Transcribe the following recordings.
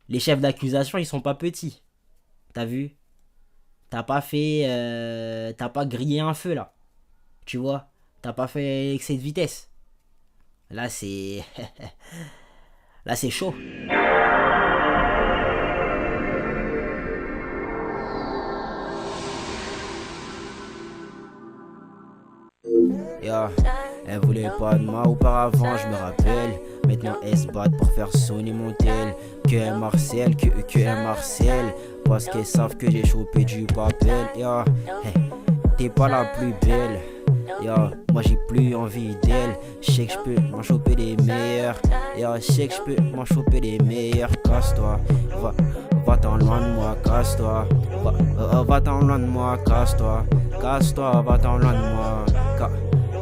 Les chefs d'accusation, ils sont pas petits. T'as vu? T'as pas fait... t'as pas grillé un feu, là. Tu vois? T'as pas fait excès de vitesse. Là, c'est... Là, c'est chaud. Yeah. Elle voulait pas de moi auparavant, je me rappelle. Maintenant elle se bat pour faire sonner mon tel. Que elle Marcel, que elle Marcel. Parce qu'elles savent que j'ai chopé du papel. Yeah. Hey. T'es pas la plus belle. Yeah. Moi j'ai plus envie d'elle. Je sais que je peux m'en choper des meilleurs. Yeah. Je sais que je peux m'en choper des meilleurs. Casse-toi, va-t'en loin de moi, casse-toi. Va-t'en loin de moi, casse-toi. Casse-toi, va-t'en loin de moi.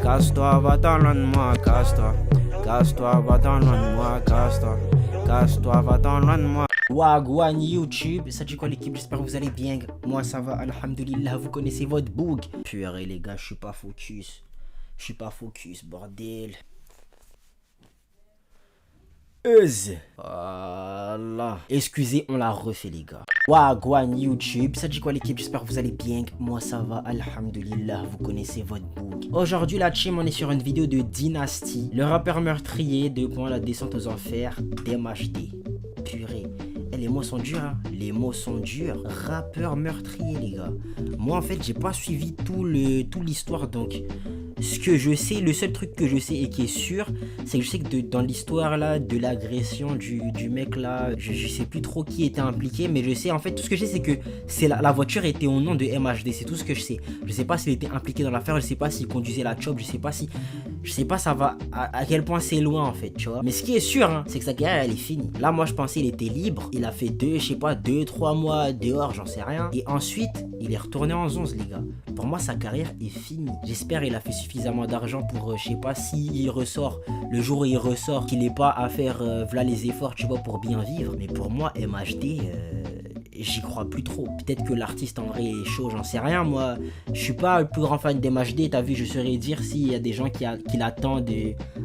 Casse-toi, va-t'en loin de moi, casse-toi. Casse-toi, va-t'en loin de moi, casse-toi. Casse-toi, va-t'en loin de moi. Wagwan YouTube, ça dit quoi l'équipe? J'espère que vous allez bien. Moi ça va, alhamdoulilah, vous connaissez votre boug. Purée les gars, je suis pas focus. Je suis pas focus, bordel. Voilà. Excusez, on l'a refait les gars. Wagwan YouTube, ça dit quoi l'équipe? J'espère que vous allez bien. Moi ça va, alhamdoulilah, vous connaissez votre boug. Aujourd'hui la team, on est sur une vidéo de Dynasty, le rappeur meurtrier, la descente aux enfers, d'MHD. Purée. Et les mots sont durs, hein. Les mots sont durs. Rappeur meurtrier les gars. Moi en fait j'ai pas suivi tout l'histoire, donc ce que je sais, le seul truc que je sais et qui est sûr, c'est que je sais que dans l'histoire là de l'agression du mec là, je sais plus trop qui était impliqué, mais je sais en fait, tout ce que je sais c'est que la voiture était au nom de MHD, c'est tout ce que je sais. Je sais pas s'il était impliqué dans l'affaire, je sais pas s'il conduisait la chop, je sais pas ça va à quel point c'est loin en fait, tu vois. Mais ce qui est sûr, hein, c'est que sa carrière elle est finie. Là moi je pensais il était libre, il a fait 2-3 mois dehors, j'en sais rien. Et ensuite il est retourné en 11 les gars. Pour moi sa carrière est finie. J'espère il a fait suffisamment d'argent pour, je sais pas, s'il ressort, le jour où il ressort, qu'il n'ait pas à faire voilà les efforts, tu vois, pour bien vivre. Mais pour moi MHD, j'y crois plus trop. Peut-être que l'artiste en vrai est chaud, j'en sais rien. Moi, je suis pas le plus grand fan d'MHD. T'as vu, je saurais dire s'il y a des gens qui l'attendent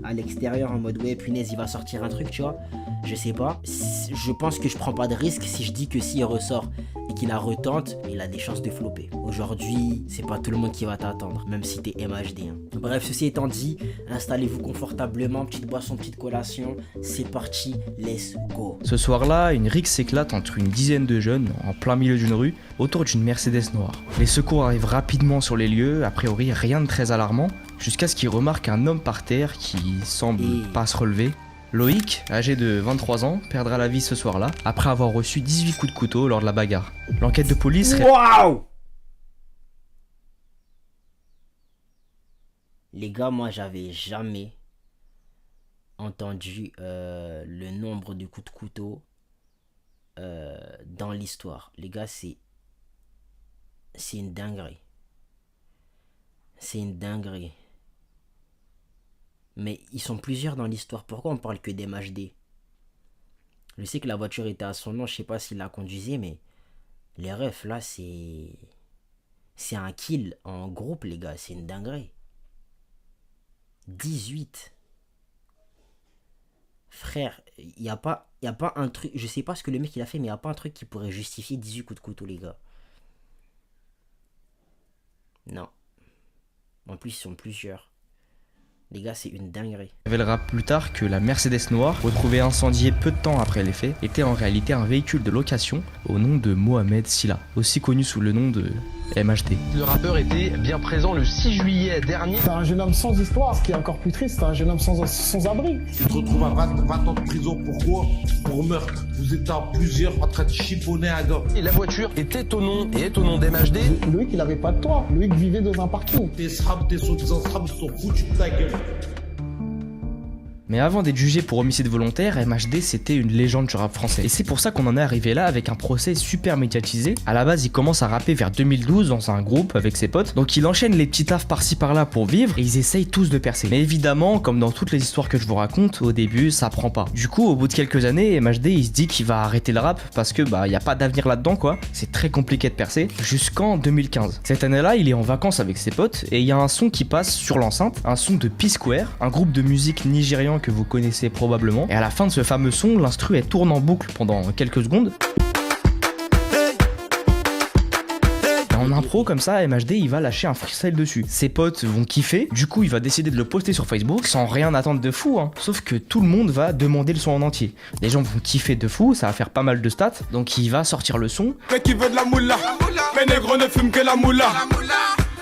à l'extérieur en mode ouais, punaise, il va sortir un truc, tu vois. Je sais pas. Je pense que je prends pas de risque si je dis que s'il ressort et qu'il la retente, il a des chances de flopper. Aujourd'hui, c'est pas tout le monde qui va t'attendre, même si t'es MHD. Hein. Bref, ceci étant dit, installez-vous confortablement, petite boisson, petite collation. C'est parti, let's go. Ce soir-là, une rixe s'éclate entre une dizaine de jeunes en plein milieu d'une rue autour d'une Mercedes noire. Les secours arrivent rapidement sur les lieux, a priori rien de très alarmant, jusqu'à ce qu'ils remarquent un homme par terre qui semble pas se relever. Loïc, âgé de 23 ans, perdra la vie ce soir-là, après avoir reçu 18 coups de couteau lors de la bagarre. L'enquête de police... Waouh! Les gars, moi j'avais jamais entendu le nombre de coups de couteau dans l'histoire. Les gars, c'est une dinguerie. C'est une dinguerie. Mais ils sont plusieurs dans l'histoire. Pourquoi on parle que d'MHD? Je sais que la voiture était à son nom, je sais pas s'il la conduisait, mais les refs là, c'est un kill en groupe, les gars, c'est une dinguerie. 18. Frère, il y a pas un truc, je sais pas ce que le mec il a fait, mais il y a pas un truc qui pourrait justifier 18 coups de couteau, les gars. Non. En plus, ils sont plusieurs. Les gars, c'est une dinguerie. On révélera plus tard que la Mercedes noire, retrouvée incendiée peu de temps après les faits, était en réalité un véhicule de location au nom de Mohamed Silla, aussi connu sous le nom de MHD. Le rappeur était bien présent le 6 juillet dernier. C'est un jeune homme sans histoire, ce qui est encore plus triste, c'est un jeune homme sans abri. Tu te retrouves à 20 ans de prison, pourquoi? Pour meurtre. Vous êtes en plusieurs en train de chiffonner un gars. Et la voiture était au nom et est au nom d'MHD. Loïc, il avait pas de toit. Loïc vivait dans un parking. Tes SRAM, tes soi-disant SRAM, ils sont foutus de ta gueule. Mais avant d'être jugé pour homicide volontaire, MHD c'était une légende du rap français. Et c'est pour ça qu'on en est arrivé là avec un procès super médiatisé. À la base, il commence à rapper vers 2012 dans un groupe avec ses potes. Donc il enchaîne les petits tafs par-ci par-là pour vivre et ils essayent tous de percer. Mais évidemment, comme dans toutes les histoires que je vous raconte, au début ça prend pas. Du coup, au bout de quelques années, MHD il se dit qu'il va arrêter le rap parce que y a pas d'avenir là-dedans quoi. C'est très compliqué de percer. Jusqu'en 2015. Cette année-là, il est en vacances avec ses potes et il y a un son qui passe sur l'enceinte, un son de P-Square, un groupe de musique nigérian refrain que vous connaissez probablement. Et à la fin de ce fameux son, l'instru elle tourne en boucle pendant quelques secondes. En impro comme ça, MHD il va lâcher un freestyle dessus. Ses potes vont kiffer, du coup il va décider de le poster sur Facebook sans rien attendre de fou, hein. Sauf que tout le monde va demander le son en entier. Les gens vont kiffer de fou, ça va faire pas mal de stats, donc il va sortir le son. Mec qui veut de la moula, mais négro ne fume que la moula.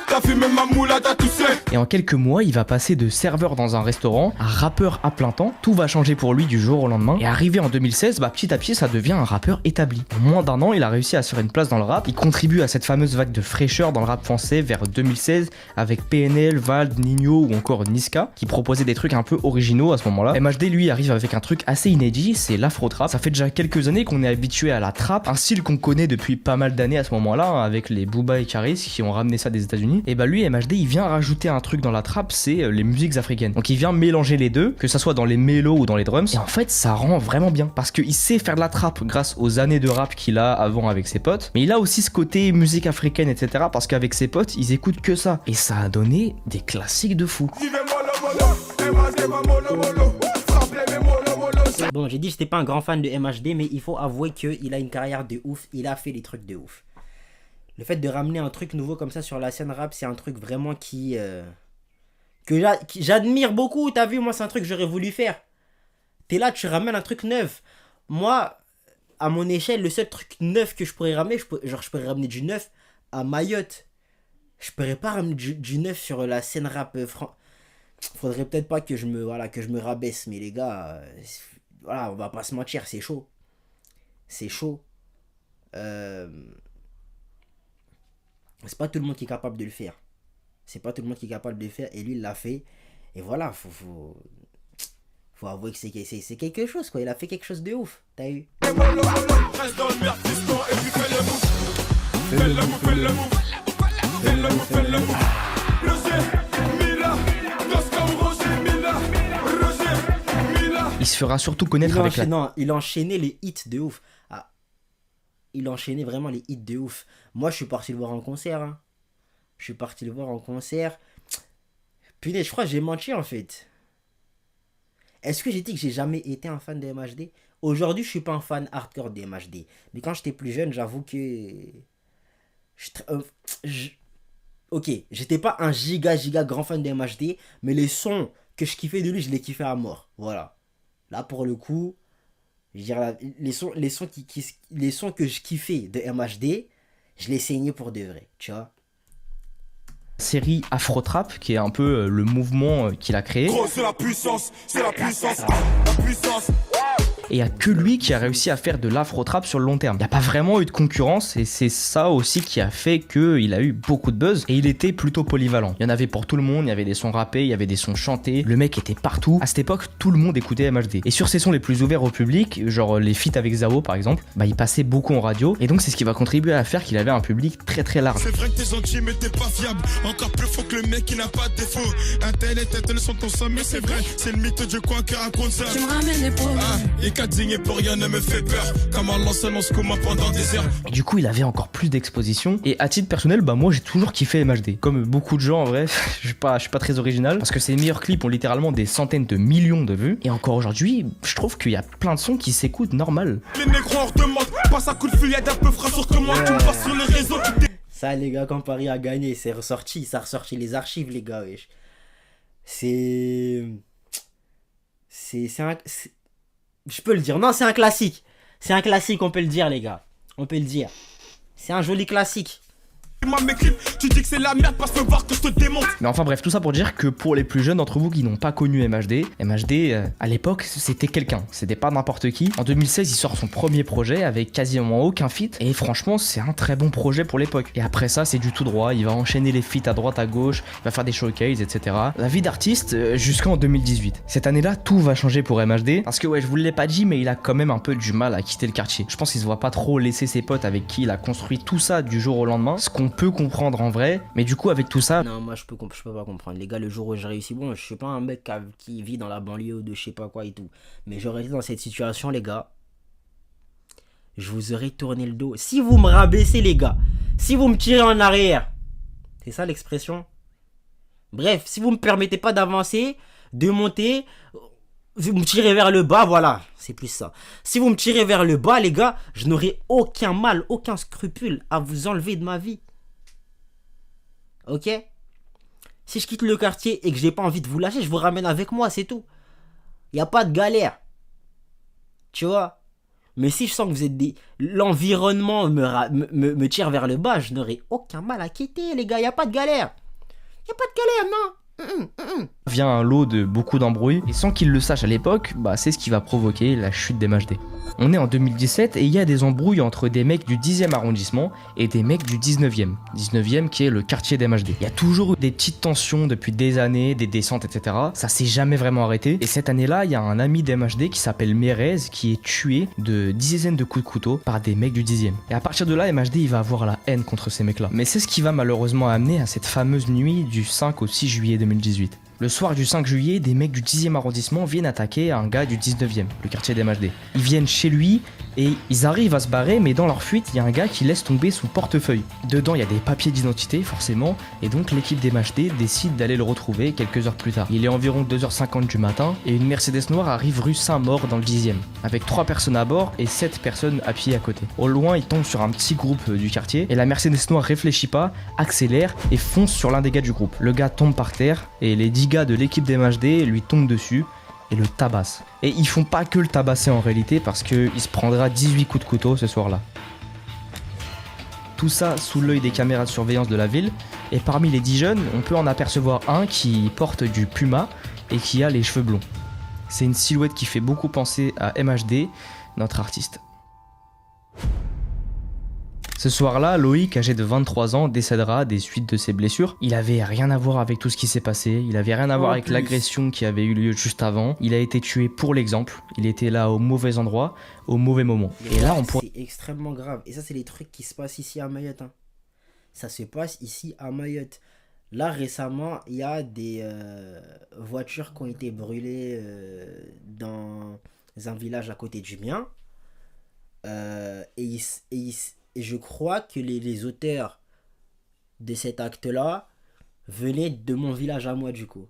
T'as fumé ma moula, t'as toussé. Et en quelques mois, il va passer de serveur dans un restaurant à rappeur à plein temps. Tout va changer pour lui du jour au lendemain. Et arrivé en 2016, petit à petit, ça devient un rappeur établi. En moins d'un an, il a réussi à se faire une place dans le rap. Il contribue à cette fameuse vague de fraîcheur dans le rap français vers 2016 avec PNL, Vald, Nino ou encore Niska qui proposaient des trucs un peu originaux à ce moment-là. MHD, lui, arrive avec un truc assez inédit, c'est l'afro-trap. Ça fait déjà quelques années qu'on est habitué à la trap, un style qu'on connaît depuis pas mal d'années à ce moment-là, hein, avec les Booba et Karis qui ont ramené ça des États-Unis. Et bah lui, MHD, il vient rajouter un truc dans la trappe, c'est les musiques africaines. Donc il vient mélanger les deux, que ça soit dans les mélos ou dans les drums. Et en fait, ça rend vraiment bien parce qu'il sait faire de la trappe grâce aux années de rap qu'il a avant avec ses potes. Mais il a aussi ce côté musique africaine, etc. Parce qu'avec ses potes, ils écoutent que ça. Et ça a donné des classiques de fou. Bon, j'ai dit que j'étais pas un grand fan de MHD, mais il faut avouer qu'il a une carrière de ouf. Il a fait des trucs de ouf. Le fait de ramener un truc nouveau comme ça sur la scène rap, c'est un truc vraiment que j'admire beaucoup. T'as vu, moi, c'est un truc que j'aurais voulu faire. T'es là, tu ramènes un truc neuf. Moi, à mon échelle, le seul truc neuf que je pourrais ramener, je pourrais ramener du neuf à Mayotte. Je pourrais pas ramener du neuf sur la scène rap Faudrait peut-être pas que je me rabaisse, mais les gars, voilà, on va pas se mentir, c'est chaud. C'est chaud. C'est pas tout le monde qui est capable de le faire. C'est pas tout le monde qui est capable de le faire. Et lui, il l'a fait. Et voilà, faut avouer que c'est quelque chose, quoi. Il a fait quelque chose de ouf. T'as eu. Il se fera surtout connaître avec Non, il enchaînait les hits de ouf. Il enchaînait vraiment les hits de ouf. Moi, je suis parti le voir en concert. Hein. Je suis parti le voir en concert. Punaise, je crois que j'ai menti en fait. Est-ce que j'ai dit que j'ai jamais été un fan de MHD? Aujourd'hui, je suis pas un fan hardcore de MHD. Mais quand j'étais plus jeune, j'avoue que... Ok, j'étais pas un giga grand fan de MHD. Mais les sons que je kiffais de lui, je les kiffais à mort. Voilà. Là, pour le coup... Je veux dire, les sons que je kiffais de MHD, je les saignais pour de vrai, tu vois. Série Afro-Trap, qui est un peu le mouvement qu'il a créé. Gros, c'est la puissance, la puissance. Et il n'y a que lui qui a réussi à faire de l'afro-trap sur le long terme. Il n'y a pas vraiment eu de concurrence et c'est ça aussi qui a fait qu'il a eu beaucoup de buzz et il était plutôt polyvalent. Il y en avait pour tout le monde, il y avait des sons rappés, il y avait des sons chantés, le mec était partout. À cette époque, tout le monde écoutait MHD. Et sur ses sons les plus ouverts au public, genre les feats avec Zao par exemple, il passait beaucoup en radio et donc c'est ce qui va contribuer à faire qu'il avait un public très très large. C'est vrai que t'es gentil mais t'es pas fiable, encore plus faux que le mec qui n'a pas de défaut. Un tel et tel sont ton somme mais c'est vrai, c'est le mythe de quoi qui raconte ça. Tu me ramènes les problèmes. Et pour rien ne me fait peur, comme un lanceur en coma pendant des heures. Et du coup il avait encore plus d'exposition. Et à titre personnel, moi j'ai toujours kiffé MHD. Comme beaucoup de gens en vrai, je suis pas très original. Parce que ses meilleurs clips ont littéralement des centaines de millions de vues. Et encore aujourd'hui, je trouve qu'il y a plein de sons qui s'écoutent normal. Les négros hors de mode, passe à coup de fusillade un peu frais sur comment tu me passes sur les réseaux. Ça les gars, quand Paris a gagné, ça a ressorti les archives les gars, wesh. Je peux le dire. Non, c'est un classique. C'est un classique, on peut le dire, les gars. On peut le dire. C'est un joli classique. Tu dis que c'est la merde parce que voir que je te démonte. Mais enfin bref, tout ça pour dire que pour les plus jeunes d'entre vous qui n'ont pas connu MHD, à l'époque c'était quelqu'un, c'était pas n'importe qui. En 2016 il sort son premier projet avec quasiment aucun feat et franchement c'est un très bon projet pour l'époque. Et après ça c'est du tout droit, il va enchaîner les feats à droite à gauche, il va faire des showcases etc. La vie d'artiste jusqu'en 2018. Cette année là tout va changer pour MHD parce que ouais je vous l'ai pas dit mais il a quand même un peu du mal à quitter le quartier. Je pense qu'il se voit pas trop laisser ses potes avec qui il a construit tout ça du jour au lendemain, ce qu'on peut comprendre en vrai, mais du coup avec tout ça... Non, moi je peux pas comprendre. Les gars, le jour où j'ai réussi, bon, je suis pas un mec qui vit dans la banlieue ou de je sais pas quoi et tout, mais j'aurais été dans cette situation, les gars, je vous aurais tourné le dos. Si vous me rabaissez, les gars, si vous me tirez en arrière, c'est ça l'expression? Bref, si vous me permettez pas d'avancer, de monter, vous me tirez vers le bas, voilà, c'est plus ça. Si vous me tirez vers le bas, les gars, je n'aurai aucun mal, aucun scrupule à vous enlever de ma vie. Ok? Si je quitte le quartier et que j'ai pas envie de vous lâcher, je vous ramène avec moi, c'est tout. Il n'y a pas de galère. Tu vois? Mais si je sens que vous êtes des... l'environnement me tire vers le bas, je n'aurai aucun mal à quitter, les gars. Il n'y a pas de galère. Il n'y a pas de galère, non. Vient un lot de beaucoup d'embrouilles, et sans qu'il le sache à l'époque, bah c'est ce qui va provoquer la chute des MHD. On est en 2017 et il y a des embrouilles entre des mecs du 10e arrondissement et des mecs du 19e. 19e qui est le quartier des MHD. Il y a toujours eu des petites tensions depuis des années, des descentes, etc. Ça s'est jamais vraiment arrêté. Et cette année-là, il y a un ami des MHD qui s'appelle Mérez qui est tué de dizaines de coups de couteau par des mecs du 10e. Et à partir de là, MHD il va avoir la haine contre ces mecs-là. Mais c'est ce qui va malheureusement amener à cette fameuse nuit du 5 au 6 juillet 2018. Le soir du 5 juillet, des mecs du 10e arrondissement viennent attaquer un gars du 19e, le quartier des MHD. Ils viennent chez lui et ils arrivent à se barrer, mais dans leur fuite, il y a un gars qui laisse tomber son portefeuille. Dedans, il y a des papiers d'identité, forcément, et donc l'équipe des MHD décide d'aller le retrouver quelques heures plus tard. Il est environ 2h50 du matin et une Mercedes noire arrive rue Saint-Maur dans le 10e, avec 3 personnes à bord et 7 personnes à pied à côté. Au loin, ils tombent sur un petit groupe du quartier et la Mercedes noire réfléchit pas, accélère et fonce sur l'un des gars du groupe. Le gars tombe par terre et les 10 gars de l'équipe des MHD lui tombent dessus et le tabassent. Et ils font pas que le tabasser en réalité parce qu'il se prendra 18 coups de couteau ce soir-là. Tout ça sous l'œil des caméras de surveillance de la ville, et parmi les 10 jeunes, on peut en apercevoir un qui porte du Puma et qui a les cheveux blonds. C'est une silhouette qui fait beaucoup penser à MHD, notre artiste. Ce soir-là, Loïc, âgé de 23 ans, décédera des suites de ses blessures. Il avait rien à voir avec tout ce qui s'est passé, il avait rien à voir avec l'agression qui avait eu lieu juste avant. Il a été tué pour l'exemple, il était là au mauvais endroit, au mauvais moment. Et là, c'est extrêmement grave. Et ça, c'est les trucs qui se passent ici à Mayotte. Hein. Ça se passe ici à Mayotte. Là, récemment, il y a des voitures qui ont été brûlées dans un village à côté du mien. Et je crois que les auteurs de cet acte-là venaient de mon village à moi, du coup.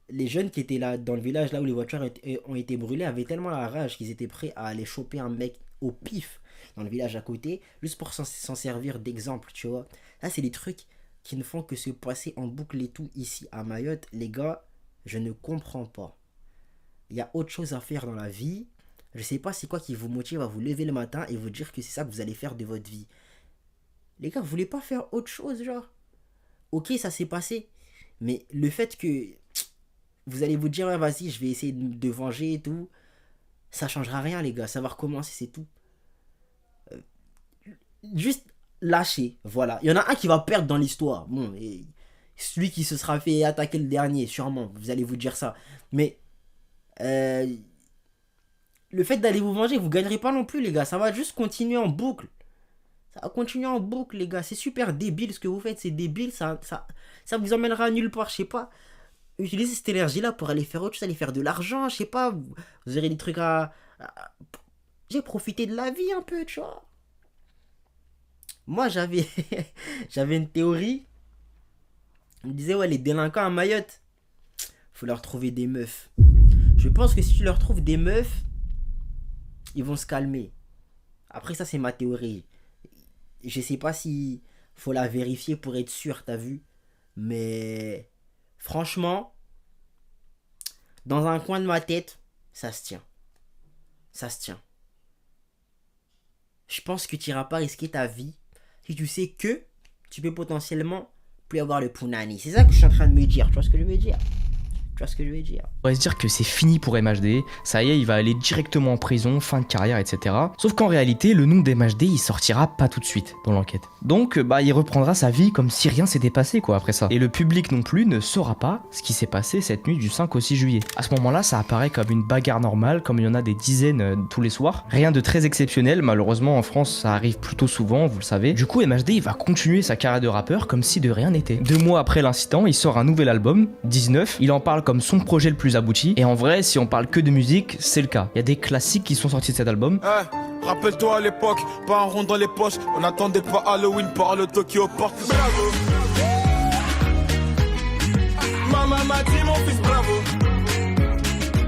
Les jeunes qui étaient là dans le village, là où les voitures ont été brûlées, avaient tellement la rage qu'ils étaient prêts à aller choper un mec au pif dans le village à côté, juste pour s'en servir d'exemple, tu vois. Là, c'est des trucs qui ne font que se passer en boucle et tout ici à Mayotte. Les gars, je ne comprends pas. Il y a autre chose à faire dans la vie. Je sais pas c'est quoi qui vous motive à vous lever le matin et vous dire que c'est ça que vous allez faire de votre vie. Les gars, vous voulez pas faire autre chose, genre? Ok, ça s'est passé. Mais le fait que vous allez vous dire, ouais, vas-y, je vais essayer de venger et tout, ça changera rien, les gars. Ça va recommencer, c'est tout. Juste lâcher, voilà. Il y en a un qui va perdre dans l'histoire. Bon, et celui qui se sera fait attaquer le dernier, sûrement. Vous allez vous dire ça. Mais... le fait d'aller vous venger, vous gagnerez pas non plus, les gars. Ça va juste continuer en boucle. Ça va continuer en boucle, les gars. C'est super débile ce que vous faites. C'est débile. Ça vous emmènera nulle part. Je sais pas. Utilisez cette énergie-là pour aller faire autre chose. Aller faire de l'argent. Je sais pas. Vous aurez des trucs J'ai profité de la vie un peu, tu vois. Moi, j'avais une théorie. On me disait, ouais, les délinquants à Mayotte, faut leur trouver des meufs. Je pense que si tu leur trouves des meufs, ils vont se calmer. Après, ça, c'est ma théorie. Je sais pas si faut la vérifier pour être sûr, t'as vu. Mais franchement, dans un coin de ma tête, ça se tient. Ça se tient. Je pense que tu n'iras pas risquer ta vie si tu sais que tu peux potentiellement plus avoir le punani. C'est ça que je suis en train de me dire. Tu vois ce que je veux dire? Tu vois ce que je veux dire? On va se dire que c'est fini pour MHD, ça y est, il va aller directement en prison, fin de carrière, etc. Sauf qu'en réalité, le nom d'MHD, il sortira pas tout de suite dans l'enquête. Donc, il reprendra sa vie comme si rien s'était passé, quoi, après ça. Et le public non plus ne saura pas ce qui s'est passé cette nuit du 5 au 6 juillet. À ce moment-là, ça apparaît comme une bagarre normale, comme il y en a des dizaines tous les soirs. Rien de très exceptionnel, malheureusement en France, ça arrive plutôt souvent, vous le savez. Du coup, MHD, il va continuer sa carrière de rappeur comme si de rien n'était. 2 mois après l'incident, il sort un nouvel album, 19, il en parle comme son projet le plus abouti, et en vrai, si on parle que de musique, c'est le cas. Il y a des classiques qui sont sortis de cet album. Rappelle-toi à l'époque, pas un rond dans les poches, on attendait pas Halloween par le Tokyo Park. Bravo. Maman m'a dit mon fils bravo.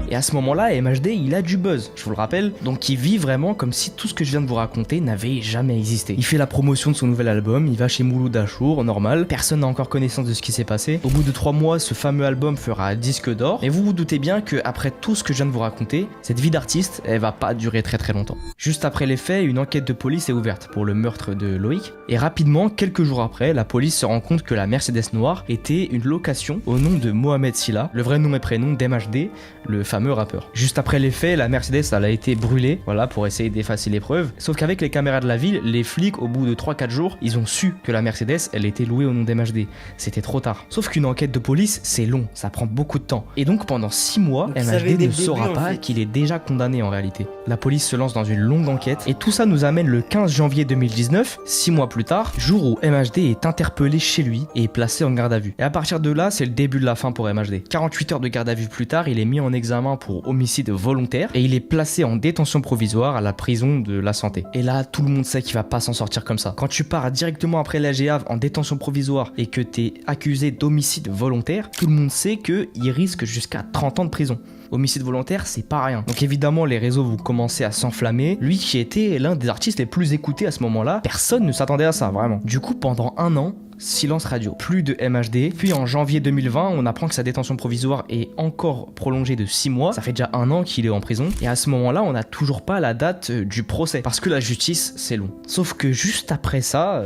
Et à ce moment-là, MHD, il a du buzz, je vous le rappelle, donc il vit vraiment comme si tout ce que je viens de vous raconter n'avait jamais existé. Il fait la promotion de son nouvel album, il va chez Mouloud Achour, normal, personne n'a encore connaissance de ce qui s'est passé. Au bout de 3 mois, ce fameux album fera disque d'or, et vous vous doutez bien que après tout ce que je viens de vous raconter, cette vie d'artiste, elle va pas durer très longtemps. Juste après les faits, une enquête de police est ouverte pour le meurtre de Loïc, et rapidement, quelques jours après, la police se rend compte que la Mercedes noire était une location au nom de Mohamed Sylla, le vrai nom et prénom d'MHD, le fameux rappeur. Juste après les faits, la Mercedes elle a été brûlée, voilà, pour essayer d'effacer les preuves. Sauf qu'avec les caméras de la ville, les flics, au bout de 3-4 jours, ils ont su que la Mercedes, elle était louée au nom d'MHD. C'était trop tard. Sauf qu'une enquête de police, c'est long, ça prend beaucoup de temps. Et donc pendant 6 mois, donc, MHD ne saura pas qu'il est déjà condamné en réalité. La police se lance dans une longue enquête, et tout ça nous amène le 15 janvier 2019, 6 mois plus tard, jour où MHD est interpellé chez lui et est placé en garde à vue. Et à partir de là, c'est le début de la fin pour MHD. 48 heures de garde à vue plus tard, il est mis en examen pour homicide volontaire et il est placé en détention provisoire à la prison de la Santé. Et là, tout le monde sait qu'il va pas s'en sortir comme ça. Quand tu pars directement après la GAV en détention provisoire et que t'es accusé d'homicide volontaire, tout le monde sait qu'il risque jusqu'à 30 ans de prison. Homicide volontaire, c'est pas rien. Donc évidemment, les réseaux vont commencer à s'enflammer. Lui qui était l'un des artistes les plus écoutés à ce moment-là, personne ne s'attendait à ça, vraiment. Du coup, pendant 1 an, silence radio, plus de MHD. Puis en janvier 2020, on apprend que sa détention provisoire est encore prolongée de 6 mois. Ça fait déjà 1 an qu'il est en prison. Et à ce moment-là, on n'a toujours pas la date du procès. Parce que la justice, c'est long. Sauf que juste après ça...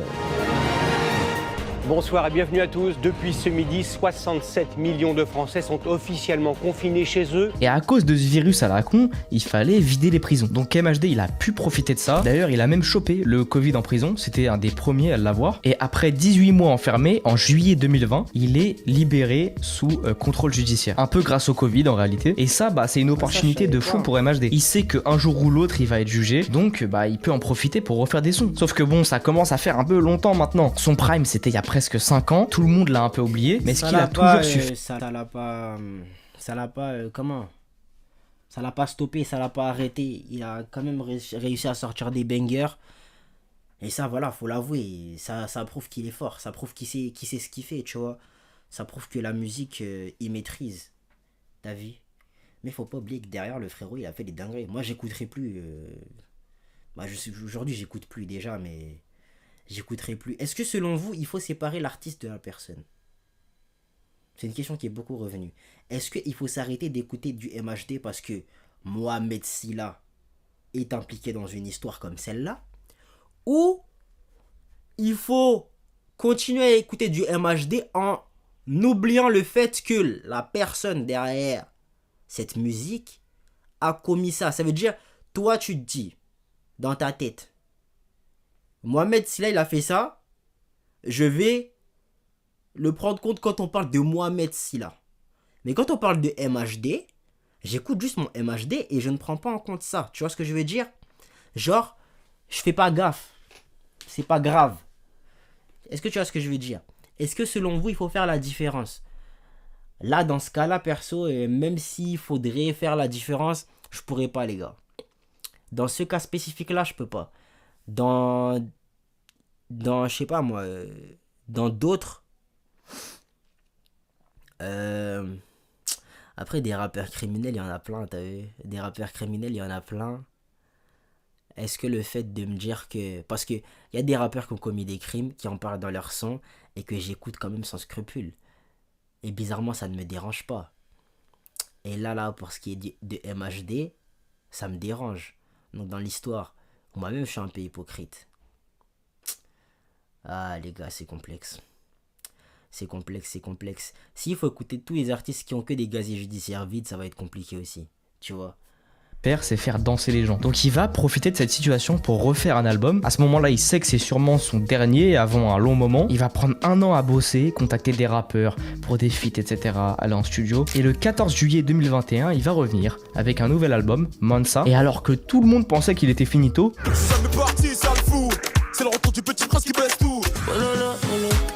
Bonsoir et bienvenue à tous. Depuis ce midi, 67 millions de Français sont officiellement confinés chez eux. Et à cause de ce virus à la con, il fallait vider les prisons. Donc MHD, il a pu profiter de ça. D'ailleurs, il a même chopé le Covid en prison. C'était un des premiers à l'avoir. Et après 18 mois enfermé, en juillet 2020, il est libéré sous contrôle judiciaire. Un peu grâce au Covid en réalité. Et ça, c'est une opportunité de fou pour MHD. Il sait qu'un jour ou l'autre, il va être jugé. Donc, il peut en profiter pour refaire des sons. Sauf que bon, ça commence à faire un peu longtemps maintenant. Son prime, c'était il y a presque 5 ans, tout le monde l'a un peu oublié, mais ce qu'il a toujours su. Ça l'a pas stoppé, ça l'a pas arrêté. Il a quand même réussi à sortir des bangers. Et ça, voilà, faut l'avouer, ça prouve qu'il est fort, ça prouve qu'il sait ce qu'il fait, tu vois. Ça prouve que la musique, il maîtrise. T'as vu? Mais faut pas oublier que derrière, le frérot, il a fait des dingueries. Moi, j'écouterai plus. Aujourd'hui, j'écoute plus déjà, mais... j'écouterai plus. Est-ce que selon vous, il faut séparer l'artiste de la personne? C'est une question qui est beaucoup revenue. Est-ce qu'il faut s'arrêter d'écouter du MHD parce que Mohamed Sylla est impliqué dans une histoire comme celle-là? Ou il faut continuer à écouter du MHD en oubliant le fait que la personne derrière cette musique a commis ça? Ça veut dire, toi tu te dis, dans ta tête, Mohamed Sylla, il a fait ça. Je vais le prendre compte quand on parle de Mohamed Sylla. Mais quand on parle de MHD, j'écoute juste mon MHD et je ne prends pas en compte ça. Tu vois ce que je veux dire? Genre, je fais pas gaffe. C'est pas grave. Est-ce que tu vois ce que je veux dire? Est-ce que selon vous, il faut faire la différence? Là, dans ce cas-là, perso, même s'il faudrait faire la différence, je pourrais pas, les gars. Dans ce cas spécifique-là, je peux pas. Dans je sais pas moi, dans d'autres, après des rappeurs criminels, il y en a plein, t'as vu, des rappeurs criminels, il y en a plein. Est-ce que le fait de me dire que, parce que il y a des rappeurs qui ont commis des crimes, qui en parlent dans leur son, et que j'écoute quand même sans scrupule, et bizarrement ça ne me dérange pas. Et là, pour ce qui est de MHD, ça me dérange. Donc dans l'histoire, moi-même, je suis un peu hypocrite. Ah, les gars, c'est complexe. C'est complexe. S'il faut écouter tous les artistes qui ont que des gaziers judiciaires vides, ça va être compliqué aussi. Tu vois. Faire, c'est faire danser les gens. Donc il va profiter de cette situation pour refaire un album. À ce moment-là, il sait que c'est sûrement son dernier avant un long moment. Il va prendre 1 an à bosser, contacter des rappeurs pour des feats, etc. Aller en studio. Et le 14 juillet 2021, il va revenir avec un nouvel album, Mansa. Et alors que tout le monde pensait qu'il était finito, Ça m'est parti, ça le fout. C'est le retour du petit prince qui baisse tout. Oh là là,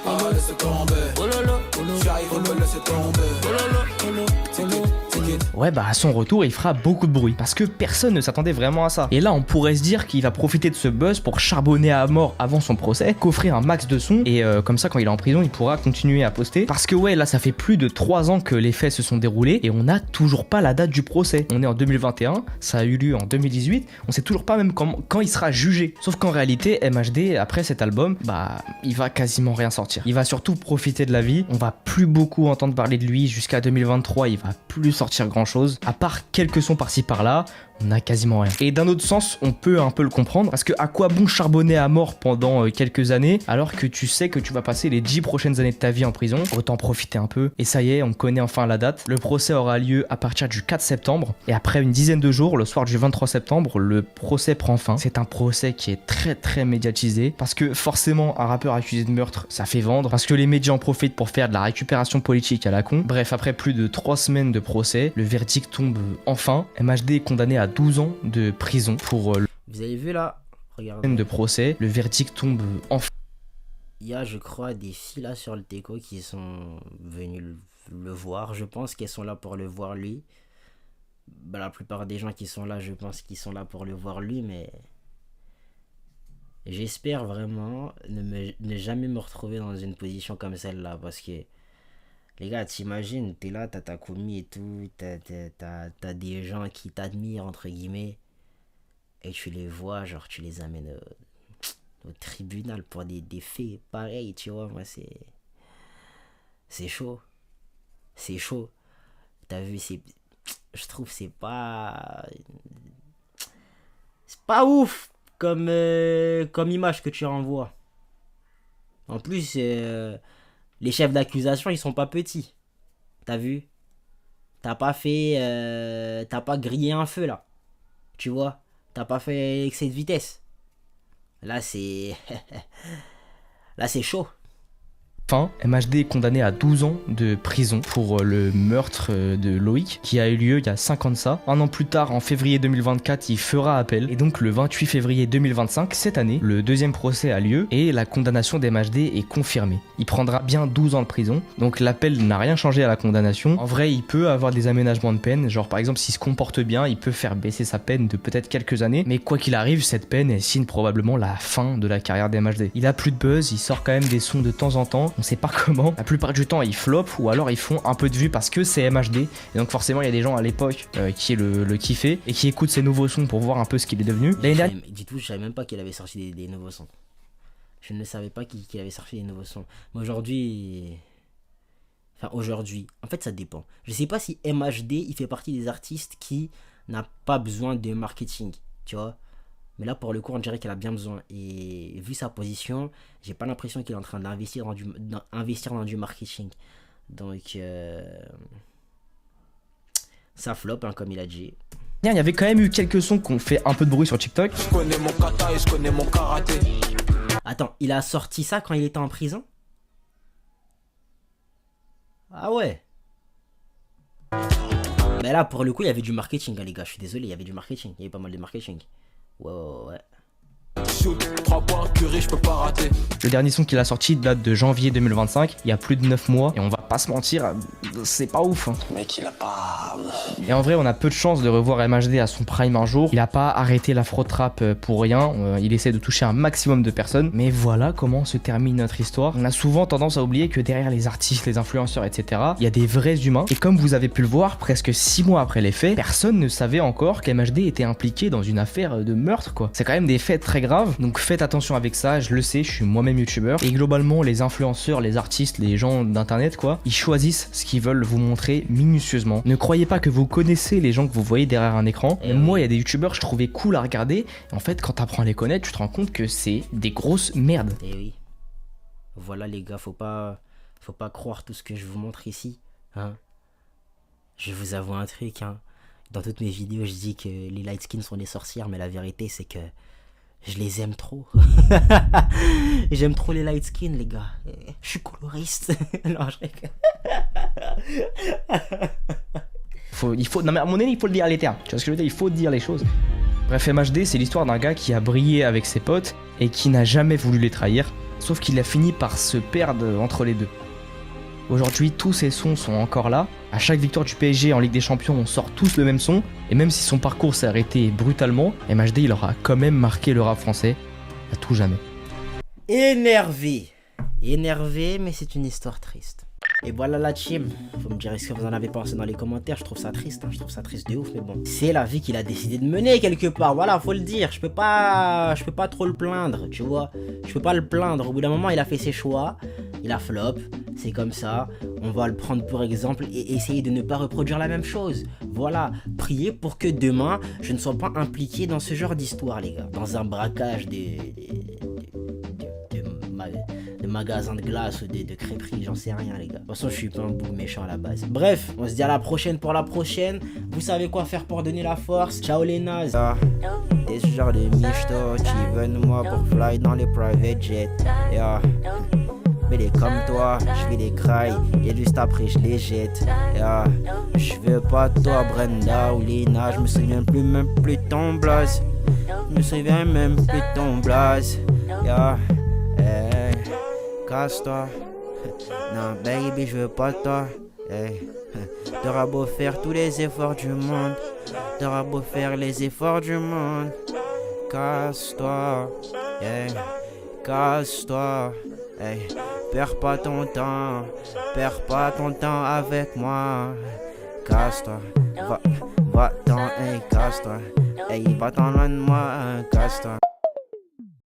oh là, laisse tomber. Oh là là, j'arrive, on me laisse tomber. Oh là là, Ouais, bah à son retour, il fera beaucoup de bruit parce que personne ne s'attendait vraiment à ça. Et là, on pourrait se dire qu'il va profiter de ce buzz pour charbonner à mort avant son procès, qu'offrir un max de sons et comme ça, quand il est en prison, il pourra continuer à poster. Parce que ouais, là, ça fait plus de 3 ans que les faits se sont déroulés et on n'a toujours pas la date du procès. On est en 2021, ça a eu lieu en 2018, on sait toujours pas même quand il sera jugé. Sauf qu'en réalité, MHD, après cet album, bah, il va quasiment rien sortir. Il va surtout profiter de la vie, on va plus beaucoup entendre parler de lui jusqu'à 2023, il va plus sortir grand chose, à part quelques sons par-ci par-là, on a quasiment rien. Et d'un autre sens, on peut un peu le comprendre, parce que à quoi bon charbonner à mort pendant quelques années, alors que tu sais que tu vas passer les 10 prochaines années de ta vie en prison, autant profiter un peu. Et ça y est, on connaît enfin la date, le procès aura lieu à partir du 4 septembre, et après une dizaine de jours, le soir du 23 septembre, le procès prend fin. C'est un procès qui est très médiatisé, parce que forcément, un rappeur accusé de meurtre, ça fait vendre, parce que les médias en profitent pour faire de la récupération politique à la con. Bref, après plus de 3 semaines de procès, le verdict tombe enfin. MHD est condamné à 12 ans de prison pour Vous avez vu là? Regardez. De procès. Le verdict tombe enfin. Il y a, je crois, des filles là sur le Teco qui sont venues le voir. Je pense qu'elles sont là pour le voir lui. Bah, la plupart des gens qui sont là, je pense qu'ils sont là pour le voir lui, mais j'espère vraiment ne jamais me retrouver dans une position comme celle-là, parce que les gars, t'imagines, t'es là, t'as ta commis et tout, t'as des gens qui t'admirent, entre guillemets, et tu les vois, genre tu les amènes au tribunal pour des faits pareils, tu vois. Moi, c'est chaud. C'est chaud. T'as vu, je trouve c'est pas ouf comme image que tu renvoies. En plus, les chefs d'accusation, ils sont pas petits. T'as vu? T'as pas grillé un feu, là. Tu vois? T'as pas fait excès de vitesse. Là, c'est... Là, c'est chaud. Enfin, MHD est condamné à 12 ans de prison pour le meurtre de Loïc, qui a eu lieu il y a 5 ans de ça. Un an plus tard, en février 2024, il fera appel. Et donc le 28 février 2025, cette année, le deuxième procès a lieu et la condamnation d'MHD est confirmée. Il prendra bien 12 ans de prison, donc l'appel n'a rien changé à la condamnation. En vrai, il peut avoir des aménagements de peine, genre par exemple s'il se comporte bien, il peut faire baisser sa peine de peut-être quelques années, mais quoi qu'il arrive, cette peine, elle signe probablement la fin de la carrière d'MHD. Il a plus de buzz, il sort quand même des sons de temps en temps, on sait pas comment. La plupart du temps, ils flopent ou alors ils font un peu de vues parce que c'est MHD. Et donc forcément, il y a des gens à l'époque qui le kiffaient et qui écoutent ses nouveaux sons pour voir un peu ce qu'il est devenu. L'année dernière, dites-vous, je savais même pas qu'il avait sorti des nouveaux sons. Je ne savais pas qu'il avait sorti des nouveaux sons. Mais aujourd'hui... Enfin, aujourd'hui, en fait, ça dépend. Je sais pas si MHD, il fait partie des artistes qui n'a pas besoin de marketing, tu vois. Mais là, pour le coup, on dirait qu'elle a bien besoin. Et vu sa position, j'ai pas l'impression qu'il est en train d'investir dans du marketing. Donc, ça flop, hein, comme il a dit. il y avait quand même eu quelques sons qui ont fait un peu de bruit sur TikTok. Je connais mon kata et je connais mon karaté. Attends, il a sorti ça quand il était en prison? Ah ouais. Mais là, pour le coup, il y avait du marketing, hein, les gars. Je suis désolé, il y avait du marketing. Il y avait pas mal de marketing. Ouais. Le dernier son qu'il a sorti date de janvier 2025, il y a plus de 9 mois, et on va pas se mentir, c'est pas ouf. Hein. Mec, il a pas... Et en vrai, on a peu de chance de revoir MHD à son prime un jour. Il a pas arrêté l'afro-trap pour rien, il essaie de toucher un maximum de personnes. Mais voilà comment se termine notre histoire. On a souvent tendance à oublier que derrière les artistes, les influenceurs, etc., il y a des vrais humains. Et comme vous avez pu le voir, presque 6 mois après les faits, personne ne savait encore qu'MHD était impliqué dans une affaire de meurtre, quoi. C'est quand même des faits très graves, donc faites attention avec ça, je le sais, je suis moi-même youtubeur. Et globalement, les influenceurs, les artistes, les gens d'internet, quoi, ils choisissent ce qu'ils veulent vous montrer minutieusement. Ne croyez pas que vous connaissez les gens que vous voyez derrière un écran. Et moi, il y a des youtubeurs que je trouvais cool à regarder. Et en fait, quand t'apprends à les connaître, tu te rends compte que c'est des grosses merdes. Et oui. Voilà les gars, faut pas croire tout ce que je vous montre ici. Hein. Je vous avoue un truc, hein. Dans toutes mes vidéos, je dis que les light skins sont des sorcières, mais la vérité, c'est que je les aime trop. J'aime trop les light skins, les gars. Je suis coloriste. Non, je rigole. Non mais à mon avis, il faut le dire à les termes. Tu vois ce que je veux dire? Il faut dire les choses. Bref, MHD, c'est l'histoire d'un gars qui a brillé avec ses potes et qui n'a jamais voulu les trahir, sauf qu'il a fini par se perdre entre les deux. Aujourd'hui, tous ces sons sont encore là. À chaque victoire du PSG en Ligue des Champions, on sort tous le même son. Et même si son parcours s'est arrêté brutalement, MHD il aura quand même marqué le rap français à tout jamais. Énervé, mais c'est une histoire triste. Et voilà la team, vous me direz ce que vous en avez pensé dans les commentaires, je trouve ça triste, je trouve ça triste de ouf, mais bon. C'est la vie qu'il a décidé de mener quelque part, voilà, faut le dire, je peux pas trop le plaindre, tu vois. Je peux pas le plaindre, au bout d'un moment il a fait ses choix, il a flop, c'est comme ça, on va le prendre pour exemple et essayer de ne pas reproduire la même chose. Voilà, priez pour que demain, je ne sois pas impliqué dans ce genre d'histoire les gars, dans un braquage de magasins de glace ou de crêperies, j'en sais rien les gars. De toute façon je suis pas un bout méchant à la base. Bref, on se dit à la prochaine pour la prochaine. Vous savez quoi faire pour donner la force. Ciao les nazes. T'es ce genre de michto qui veulent moi pour fly dans les private jets. Mais les comme toi, je vais les craille et juste après je les jette. Je veux pas toi Brenda ou Lina, je me souviens même plus de ton blaze. Je me souviens même plus de ton blaze. Casse-toi. Non, baby, je veux pas de toi. T'auras beau faire tous les efforts du monde. T'auras beau faire les efforts du monde. Casse-toi. Casse-toi. Perds pas ton temps. Perds pas ton temps avec moi. Casse-toi. Va-t'en, casse-toi. Va-t'en loin de moi. Casse-toi.